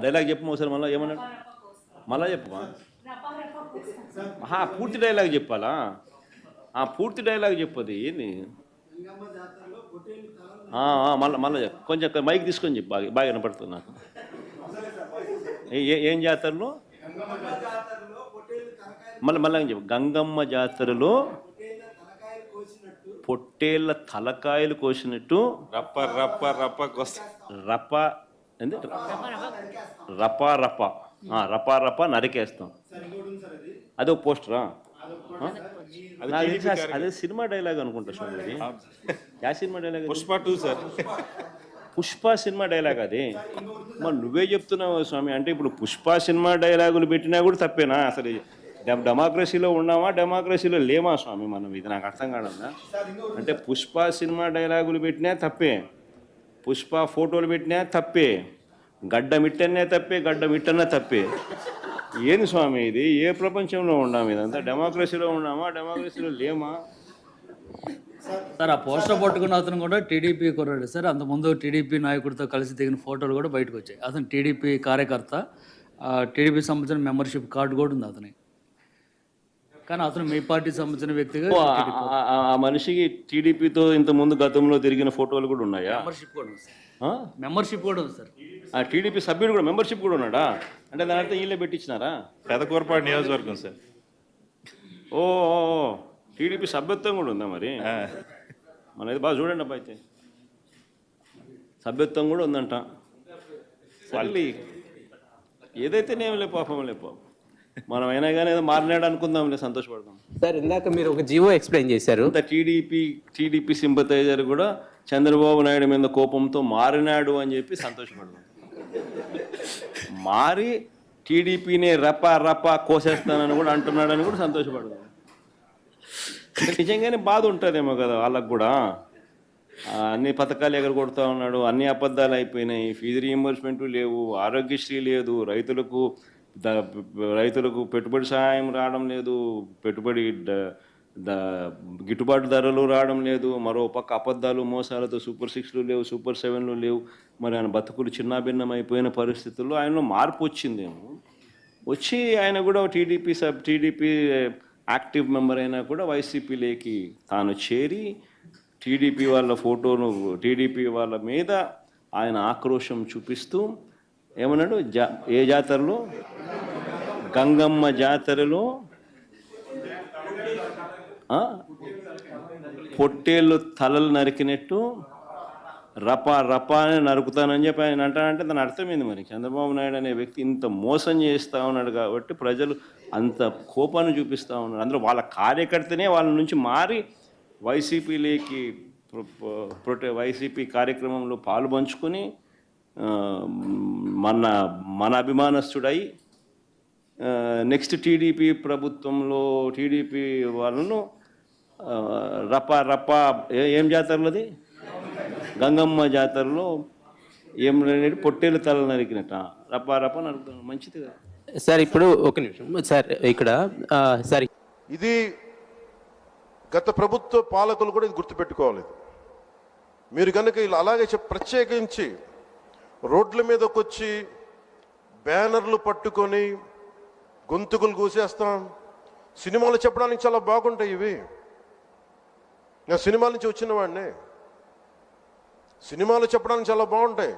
Dialogue చెప్పు ఒకసారి మళ్ళీ ఏమన్నాడు మళ్ళా చెప్పమా పూర్తి డైలాగ్ చెప్పాలా పూర్తి డైలాగ్ చెప్పదు ఏంది మళ్ళీ చెప్పు కొంచెం మైక్ తీసుకొని చెప్పు బాగా వినపడుతుంది నాకు ఏం జాతరలో మళ్ళీ చెప్పు గంగమ్మ జాతరలో పొట్టేళ్ళ తలకాయలు కోసినట్టు రప్ప రప్ప రప్ప రప్ప ఏంది రపా రప రపా రప నరికేస్తాం. అదో పోస్టరా? అదే సినిమా డైలాగ్ అనుకుంటా స్వామి. యా cinema dialogue? Pushpa 2 sir. Pushpa cinema dialogue అది. మరి నువ్వే చెప్తున్నావు స్వామి. అంటే ఇప్పుడు పుష్ప సినిమా డైలాగులు పెట్టినా కూడా తప్పేనా? అసలు డెమోక్రసీలో ఉన్నామా డెమోక్రసీలో లేమా స్వామి మనం? ఇది నాకు అర్థం కాదన్నా. అంటే పుష్ప సినిమా డైలాగులు పెట్టినా తప్పే, పుష్ప ఫోటోలు పెట్టినా తప్పే, గడ్డ మిట్టనే తప్పే, గడ్డ మిట్టనే తప్పే. ఏంది స్వామి ఇది? ఏ ప్రపంచంలో ఉన్నాము? ఇదంతా డెమోక్రసీలో ఉన్నామా డెమోక్రసీలో లేమా? సార్ ఆ పోస్టర్ పట్టుకున్న అతను కూడా టీడీపీ కుర్రాడు సార్. అంతకుముందు టీడీపీ నాయకుడితో కలిసి దిగిన ఫోటోలు కూడా బయటకు వచ్చాయి. అతను టీడీపీ కార్యకర్త, టీడీపీ సంబంధించిన మెంబర్షిప్ కార్డు కూడా ఉంది అతని. కానీ అతను మీ పార్టీ సంబంధించిన వ్యక్తిగా ఆ మనిషికి టీడీపీతో ఇంతకుముందు గతంలో తిరిగిన ఫోటోలు కూడా ఉన్నాయా? మెంబర్షిప్ కూడా ఉంది సార్. మెంబర్షిప్ కూడా ఉంది సార్. ఆ టీడీపీ సభ్యుడు కూడా మెంబర్షిప్ కూడా ఉన్నాడా? అంటే దాని అర్థం వీళ్ళే పెట్టించినారా? పెదకూరపాడు నియోజకవర్గం సార్. ఓ టీడీపీ సభ్యత్వం కూడా ఉందా మరి? మన ఇది బాగా చూడండి అబ్బా. అయితే సభ్యత్వం కూడా ఉందంట. మళ్ళీ ఏదైతే నేమలే పాపం లేపో, మనం అయినా కానీ ఏదో మారినాడు అనుకుందాంలే, సంతోషపడదాం. సార్ ఇందాక మీరు ఒక జీవో ఎక్స్ప్లెయిన్ చేశారు. టీడీపీ సింపతైజర్ కూడా చంద్రబాబు నాయుడు మీద కోపంతో మారినాడు అని చెప్పి సంతోషపడదాం. మారి టీడీపీని రపా కోసేస్తానని కూడా అంటున్నాడని కూడా సంతోషపడదాం. నిజంగానే బాధ ఉంటుందేమో కదా వాళ్ళకు కూడా. అన్ని పథకాలు ఎగరగొడతా ఉన్నాడు, అన్ని అబద్ధాలు అయిపోయినాయి, ఫీజు రీయింబర్స్మెంట్ లేవు, ఆరోగ్యశ్రీ లేదు, రైతులకు పెట్టుబడి సహాయం రావడం లేదు, పెట్టుబడి గిట్టుబాటు ధరలు రావడం లేదు, మరో పక్క అబద్ధాలు మోసాలతో సూపర్ 6లు లేవు, సూపర్ 7లు లేవు. మరి ఆయన బతుకులు చిన్నాభిన్నం అయిపోయిన పరిస్థితుల్లో ఆయనలో మార్పు వచ్చిందేమో. వచ్చి ఆయన కూడా టీడీపీ యాక్టివ్ మెంబర్ అయినా కూడా వైసీపీలోకి తాను చేరి టీడీపీ వాళ్ళ ఫోటోను, టీడీపీ వాళ్ళ మీద ఆయన ఆక్రోశం చూపిస్తూ ఏమన్నాడు? ఏ జాతరలో? గంగమ్మ జాతరలో పొట్టేళ్ళు తలలు నరికినట్టు రపా అని నరుకుతానని చెప్పి ఆయన అంటానంటే దాని అర్థమైంది. మరి చంద్రబాబు నాయుడు అనే వ్యక్తి ఇంత మోసం చేస్తూ ఉన్నాడు కాబట్టి ప్రజలు అంత కోపాన్ని చూపిస్తూ ఉన్నారు. అందులో వాళ్ళ కార్యకర్తనే వాళ్ళ నుంచి మారి వైసీపీలోకి వైసీపీ కార్యక్రమంలో పాలు పంచుకొని మన అభిమానస్తుడై నెక్స్ట్ టీడీపీ ప్రభుత్వంలో టీడీపీ వాళ్ళను రపా ఏం జాతరలోది? గంగమ్మ జాతరలో ఏం పొట్టేలు తల నరికినట్ట రపా నరుకుతాను. మంచిది కదా సార్. ఇప్పుడు ఒక నిమిషం సార్, ఇక్కడ సార్ ఇది గత ప్రభుత్వ పాలకులు కూడా ఇది గుర్తుపెట్టుకోవాలి. మీరు కనుక ఇలా అలాగే ప్రత్యేకించి రోడ్ల మీదకి వచ్చి బ్యానర్లు పట్టుకొని గొంతుకులు కూసేస్తాం. సినిమాలు చెప్పడానికి చాలా బాగుంటాయి ఇవి. నేను సినిమాల నుంచి వచ్చిన వాడిని. సినిమాలు చెప్పడానికి చాలా బాగుంటాయి.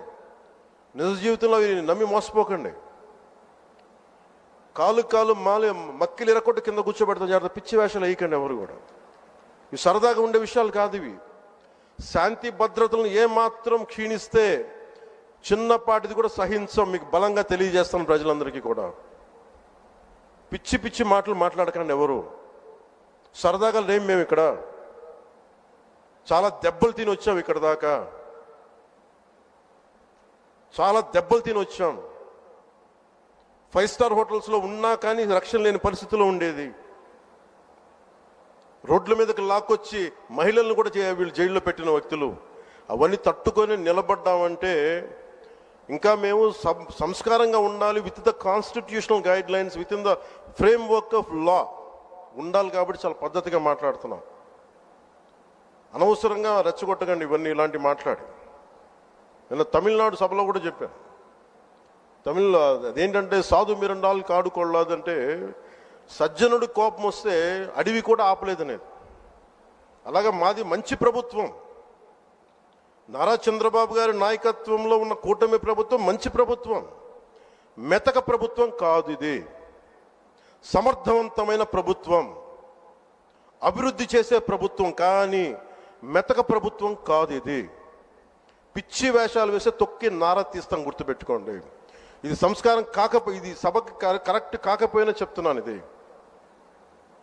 నిజ జీవితంలో అవి నమ్మి మోసపోకండి. కాలు మక్కిలు ఎరకొట్టు కింద కూర్చోబెడతాం. జాగ్రత్త, పిచ్చి వేషాలు వేయకండి ఎవరు కూడా. ఇవి సరదాగా ఉండే విషయాలు కాదు ఇవి. శాంతి భద్రతలను ఏమాత్రం క్షీణిస్తే చిన్నపాటిది కూడా సహించం. మీకు బలంగా తెలియజేస్తాను ప్రజలందరికీ కూడా. పిచ్చి మాటలు మాట్లాడకండి ఎవరు. సరదాగా లేం మేము ఇక్కడ. చాలా దెబ్బలు తిని వచ్చాం ఇక్కడ దాకా. చాలా దెబ్బలు తిని వచ్చాం. 5 స్టార్ హోటల్స్లో ఉన్నా కానీ రక్షణ లేని పరిస్థితిలో ఉండేది. రోడ్ల మీదకి లాక్కొచ్చి మహిళలను కూడా వీళ్ళు జైల్లో పెట్టిన వ్యక్తులు. అవన్నీ తట్టుకొని నిలబడ్డామంటే ఇంకా మేము సంస్కారంగా ఉండాలి. With the constitutional guide lines, with in the frame work of law ఉండాలి. కాబట్టి చాలా పద్ధతిగా మాట్లాడుతున్నాం. అనవసరంగా రెచ్చగొట్టకండి ఇవన్నీ ఇలాంటి మాట్లాడి. నేను తమిళనాడు సభలో కూడా చెప్పాను. తమిళ్లో అదేంటంటే సాధు మిరండాలు కాడు కొల్లాదంటే సజ్జనుడి కోపం వస్తే అడవి కూడా ఆపలేదనేది. అలాగా మాది మంచి ప్రభుత్వం. నారా చంద్రబాబు గారి నాయకత్వంలో ఉన్న కూటమి ప్రభుత్వం మంచి ప్రభుత్వం, మెతక ప్రభుత్వం కాదు. ఇది సమర్థవంతమైన ప్రభుత్వం, అభివృద్ధి చేసే ప్రభుత్వం, కానీ మెతక ప్రభుత్వం కాదు. ఇది పిచ్చి వేషాలు వేస్తే తొక్కి నారా తీస్తాం, గుర్తుపెట్టుకోండి. ఇది సంస్కారం ఇది సభకి కరెక్ట్ కాకపోయినా చెప్తున్నాను ఇది.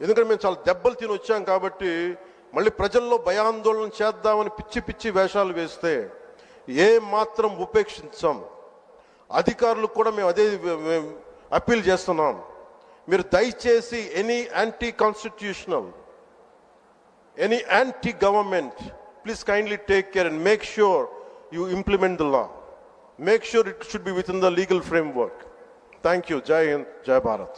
ఎందుకంటే మేము చాలా దెబ్బలు తిని వచ్చాం కాబట్టి మళ్ళీ ప్రజల్లో భయాందోళన చేద్దామని పిచ్చి పిచ్చి వేషాలు వేస్తే ఏ మాత్రం ఉపేక్షించాం. అధికారులకు కూడా మేము అదే అప్పీల్ చేస్తున్నాం. మీరు దయచేసి any anti constitutional, any anti government, please kindly take care and make sure you implement the law. Make sure it should be within the legal framework. Thank you. Jai Hind, Jai Bharat.